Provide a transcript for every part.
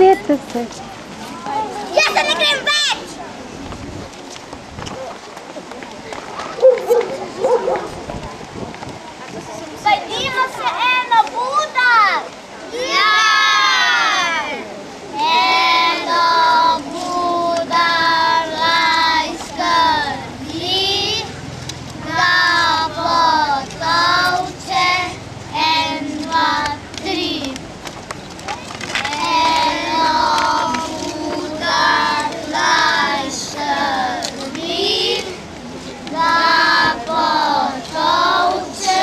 Usedite se. Jaz se ne grem več! Pojdimo se eno budat! Ja! Eno budar naj skrbi, da potolče 1, 2, 3. Eno budar naj skrbi, da potolče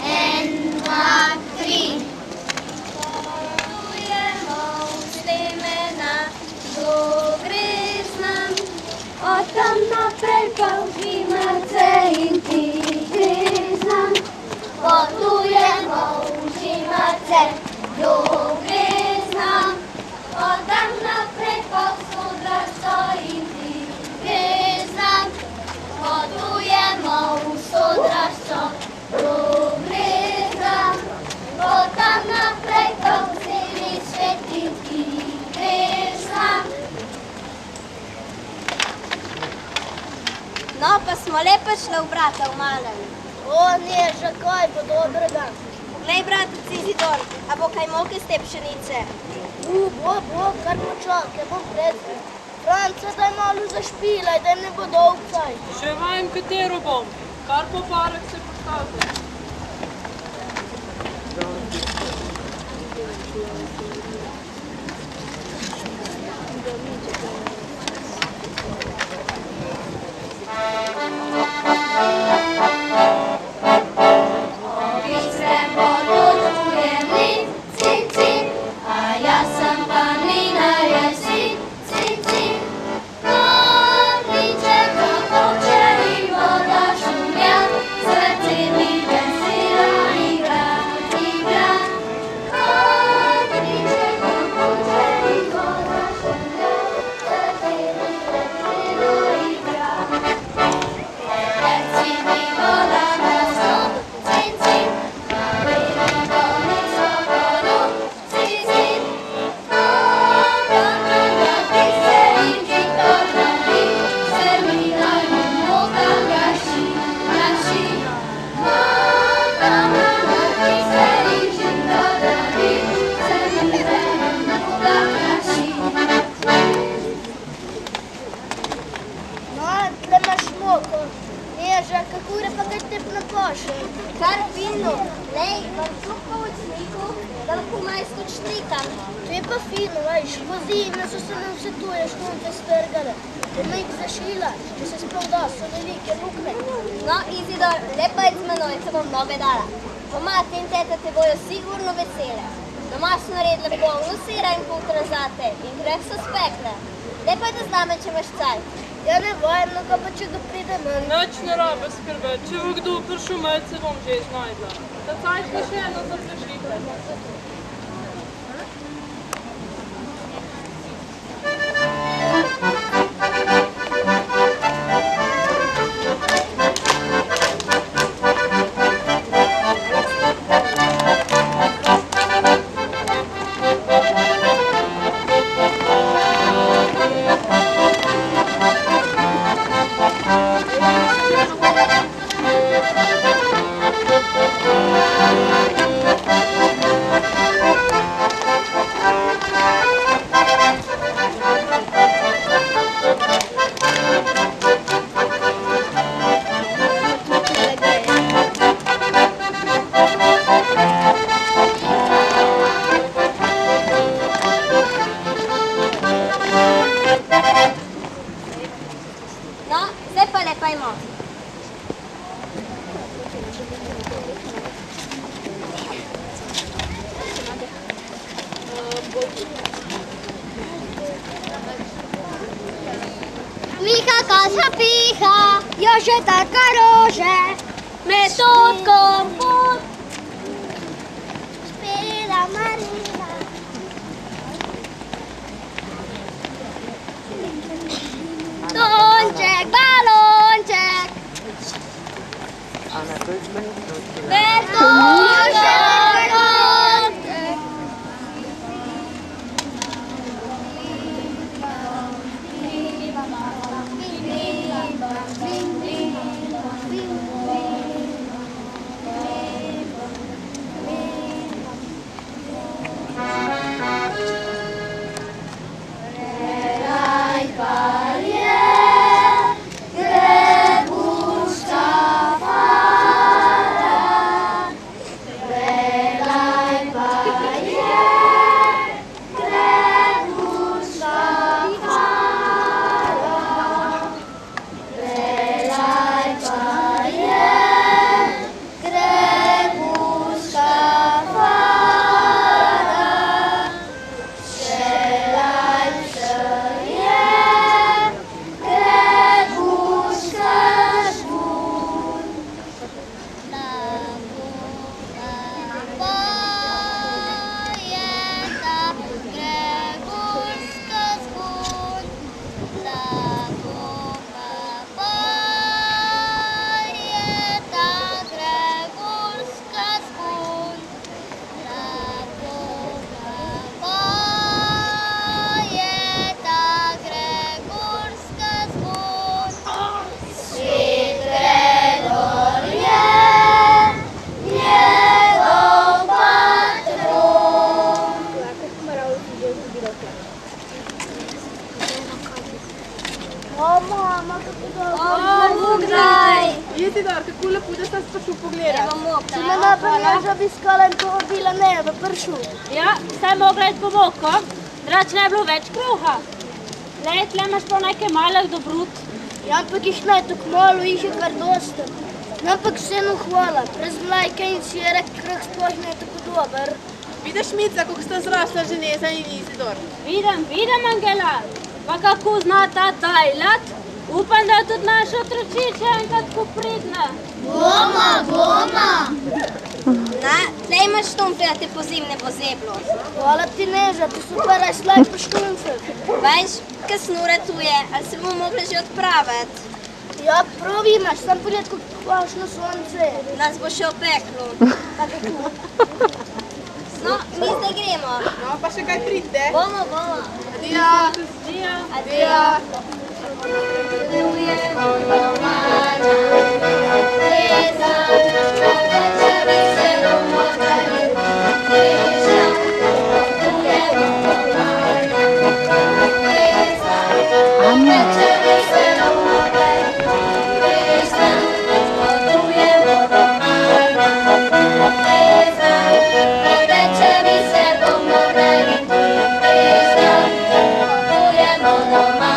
1, 2, 3. Potujemo v Slemena, gre z nam, od tam naprej pa v Žimace in ti gre z nam. Potujemo v Žimace, gre z nam, od tam naprej pa v Sodraščo in ti gre z nam. Potujemo v Sodraščo, gre z nam, od tam naprej pa v celi svet in ti gre z nam. No, pa smo le prišli v brata v malem. O, ne, že kaj bo dobrega. Poglej, bratec Izidor, a bo kaj moke z te pšenice? Bo, kar počakaj, bom predvsem. Franca, daj malo zašpilaj, da ne bo dolgcaj. Še vajem, katero bom. Kar po parek se postavite. Kar fino. Lej, vam tu po učniku, da lahko majsko štrikam. To je pa fino, veš, vozi in nas se ne vsetuje, škonte strgane. Da me jih zašila, če se sploh da, so velike lukne. No, Izidor, lepa je z menoj, se bom mnoge dala. Mama in teta te bojo sigurno vesele. Doma so naredile polno sira in putra zate in greh so spekle. Lepa je da zname, če imaš cajt. Ja ne vajem, no pa če ga pride manj. Nič ne rabe skrbeti, če bo kdo prišel med, se bom že znajdla. Da cajt pa še eno zaprežite. Miha kosa piha, Jože taka rože, metodkom pod. Špela Marina. Tonček, balonček. Bertošek, balonček. Kdaj? Izidor, kako lepo, da sta prišel pogledat. Slemena pa mi je že obiskala in povabila me v pršu. Ja, saj mogla iti po moko, drugače ne bi bilo več kruha. Lej, tle imaš pa nekaj malih dobrot. Ja, ampak jih ne tako malo, jih je kar dosta. No, ampak vseeno hvala. Brez mlajka in sira kruh sploh ne je tako dober. Vidiš, Mica, kako sta zrasla Ženeza in Izidor. Vidim, Angela, pa kako zna ta dajlat. Upam, da je tudi naš otročič enkrat tako pridna. Boma! Na, tle imaš štumfe, da te pozim ne bo zeblo. Hvala ti, Neža, ti so pa res lepo štumfe. Veš, kaj snura tu je, ali se bomo mogli že odpraviti? Ja, prav imaš, sam pogled, kako hvaš na sonce. Nas bo še opeklo. No, mi zdaj gremo. No, pa še kaj pridite. Bomo. Adijo. Adijo. Potujemo domana, veza, večeri se bomo dali, veza, potujemo domana, veza, večeri se bomo dali, veza, potujemo domana, veza, večeri se bomo dali, veza, potujemo domana.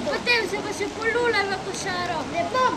Potem se pa še polulala košaro. Ne bom,